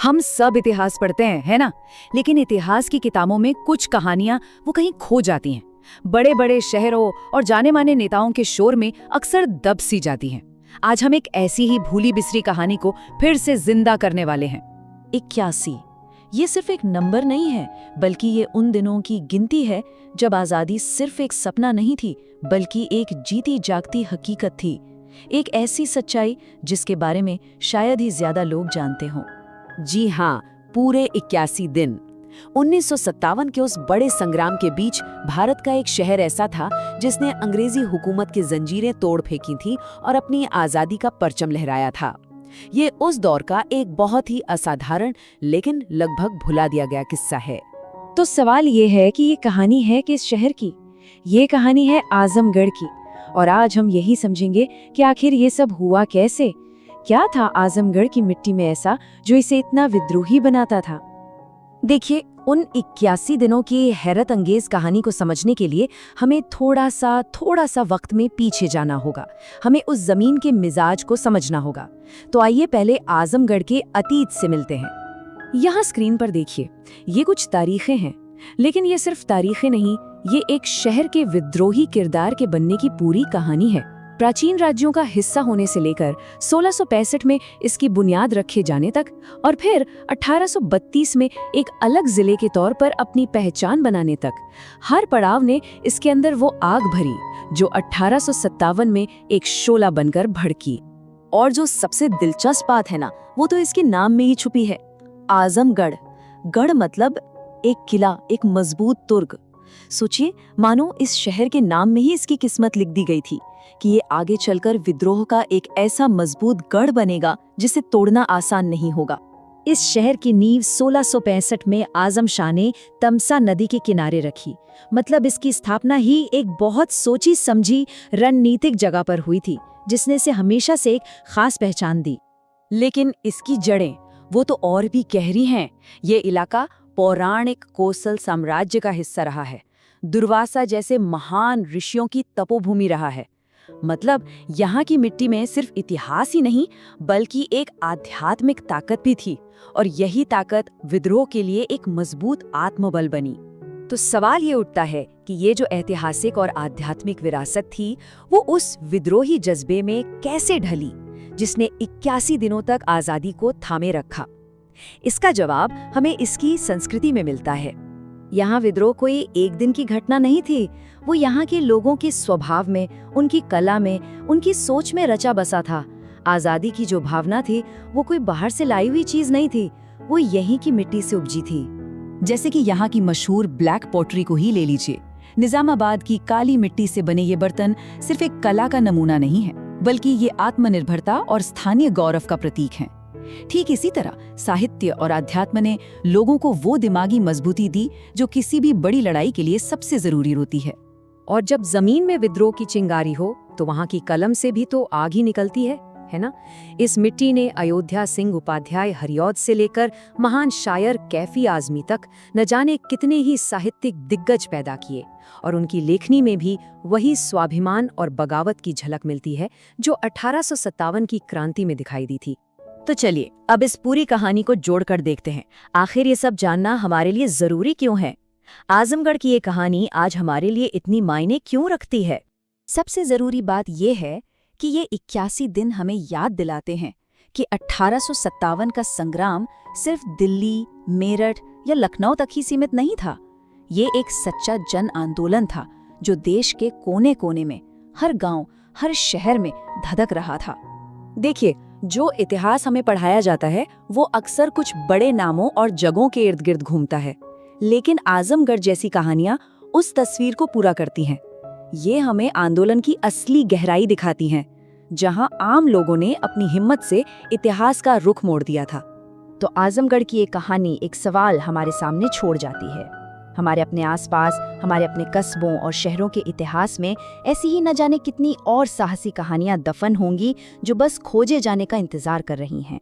हम सब इतिहास पढ़ते हैं, है ना? लेकिन इतिहास की किताबों में कुछ कहानियां वो कहीं खो जाती हैं। बड़े बड़े शहरों और जाने माने नेताओं के शोर में अक्सर दब सी जाती हैं। आज हम एक ऐसी ही भूली बिसरी कहानी को फिर से जिंदा करने वाले हैं। 81 ये सिर्फ एक नंबर नहीं है, बल्कि ये उन दिनों की गिनती है जब आज़ादी सिर्फ एक सपना नहीं थी, बल्कि एक जीती जागती हकीकत थी। एक ऐसी सच्चाई जिसके बारे में शायद ही ज्यादा लोग जानते हों। जी हाँ, पूरे 81 दिन। 1957 के उस बड़े संग्राम के बीच भारत का एक शहर ऐसा था जिसने अंग्रेजी हुकूमत की जंजीरें तोड़ फेंकी थी और अपनी आज़ादी का परचम लहराया था। ये उस दौर का एक बहुत ही असाधारण लेकिन लगभग भुला दिया गया किस्सा है। तो सवाल ये है कि ये कहानी है किस शहर की? ये कहानी है आजमगढ़ की। और आज हम यही समझेंगे कि आखिर ये सब हुआ कैसे। क्या था आजमगढ़ की मिट्टी में ऐसा जो इसे इतना विद्रोही बनाता था? देखिए, उन 81 दिनों की हैरत अंगेज कहानी को समझने के लिए हमें थोड़ा सा वक्त में पीछे जाना होगा। हमें उस जमीन के मिजाज को समझना होगा। तो आइए पहले आजमगढ़ के अतीत से मिलते हैं। यहाँ स्क्रीन पर देखिए, ये कुछ तारीखें हैं, लेकिन ये सिर्फ तारीखें नहीं, ये एक शहर के विद्रोही किरदार के बनने की पूरी कहानी है। प्राचीन राज्यों का हिस्सा होने से लेकर 1665 में इसकी बुनियाद रखे जाने तक और फिर 1832 में एक अलग जिले के तौर पर अपनी पहचान बनाने तक, हर पड़ाव ने इसके अंदर वो आग भरी जो 1857 में एक शोला बनकर भड़की। और जो सबसे दिलचस्प बात है ना, वो तो इसके नाम में ही छुपी है। आजमगढ़, गढ़ मतलब एक किला, एक मजबूत तुर्ग। सोचिए, मानो इस शहर के नाम में ही इसकी किस्मत लिख दी गई थी कि ये आगे चलकर विद्रोह का एक ऐसा मजबूत गढ़ बनेगा जिसे तोड़ना आसान नहीं होगा। इस शहर की नींव 1665 में आजम शाह ने तमसा नदी के किनारे रखी। मतलब इसकी स्थापना ही एक बहुत सोची समझी रणनीतिक जगह पर हुई थी, जिसने इसे हमेशा से एक खास पहचान दी। लेकिन इसकी जड़ें वो तो और भी गहरी हैं। ये इलाका पौराणिक कोसल साम्राज्य का हिस्सा रहा है। दुर्वासा जैसे महान ऋषियों की तपोभूमि रहा है। मतलब यहाँ की मिट्टी में सिर्फ इतिहास ही नहीं, बल्कि एक आध्यात्मिक ताकत भी थी, और यही ताकत विद्रोह के लिए एक मजबूत आत्मबल बनी। तो सवाल ये उठता है कि ये जो ऐतिहासिक और आध्यात्मिक विरासत थी, वो उस विद्रोही जज्बे में कैसे ढली जिसने 81 दिनों तक आज़ादी को थामे रखा। इसका जवाब हमें इसकी संस्कृति में मिलता है। यहाँ विद्रोह कोई एक दिन की घटना नहीं थी, वो यहाँ के लोगों के स्वभाव में, उनकी कला में, उनकी सोच में रचा बसा था। आज़ादी की जो भावना थी वो कोई बाहर से लाई हुई चीज नहीं थी, वो यहीं की मिट्टी से उपजी थी। जैसे कि यहाँ की मशहूर ब्लैक पॉटरी को ही ले लीजिए। निजामाबाद की काली मिट्टी से बने ये बर्तन सिर्फ एक कला का नमूना नहीं है, बल्कि ये आत्मनिर्भरता और स्थानीय गौरव का प्रतीक हैं। ठीक इसी तरह साहित्य और अध्यात्म ने लोगों को वो दिमागी मजबूती दी जो किसी भी बड़ी लड़ाई के लिए सबसे जरूरी होती है। और जब जमीन में विद्रोह की चिंगारी हो तो वहाँ की कलम से भी तो आग ही निकलती है ना? इस मिट्टी ने अयोध्या सिंह उपाध्याय हरिऔध से लेकर महान शायर कैफी आजमी तक न जाने कितने ही साहित्यिक दिग्गज पैदा किए, और उनकी लेखनी में भी वही स्वाभिमान और बगावत की झलक मिलती है जो 1857 की क्रांति में दिखाई दी थी। तो चलिए अब इस पूरी कहानी को जोड़कर देखते हैं। आखिर ये सब जानना हमारे लिए जरूरी क्यों है? आजमगढ़ की ये कहानी आज हमारे लिए इतनी मायने क्यों रखती है? सबसे जरूरी बात ये है कि ये 81 दिन हमें याद दिलाते हैं कि 1857 का संग्राम सिर्फ दिल्ली, मेरठ या लखनऊ तक ही सीमित नहीं था। ये एक सच्चा जन आंदोलन था जो देश के कोने कोने में, हर गांव, हर शहर में धधक रहा था। देखिए, जो इतिहास हमें पढ़ाया जाता है वो अक्सर कुछ बड़े नामों और जगहों के इर्द गिर्द घूमता है, लेकिन आजमगढ़ जैसी कहानियां उस तस्वीर को पूरा करती हैं। ये हमें आंदोलन की असली गहराई दिखाती हैं, जहां आम लोगों ने अपनी हिम्मत से इतिहास का रुख मोड़ दिया था। तो आजमगढ़ की ये कहानी एक सवाल हमारे सामने छोड़ जाती है। हमारे अपने आसपास, हमारे अपने कस्बों और शहरों के इतिहास में ऐसी ही न जाने कितनी और साहसी कहानियां दफन होंगी जो बस खोजे जाने का इंतजार कर रही हैं।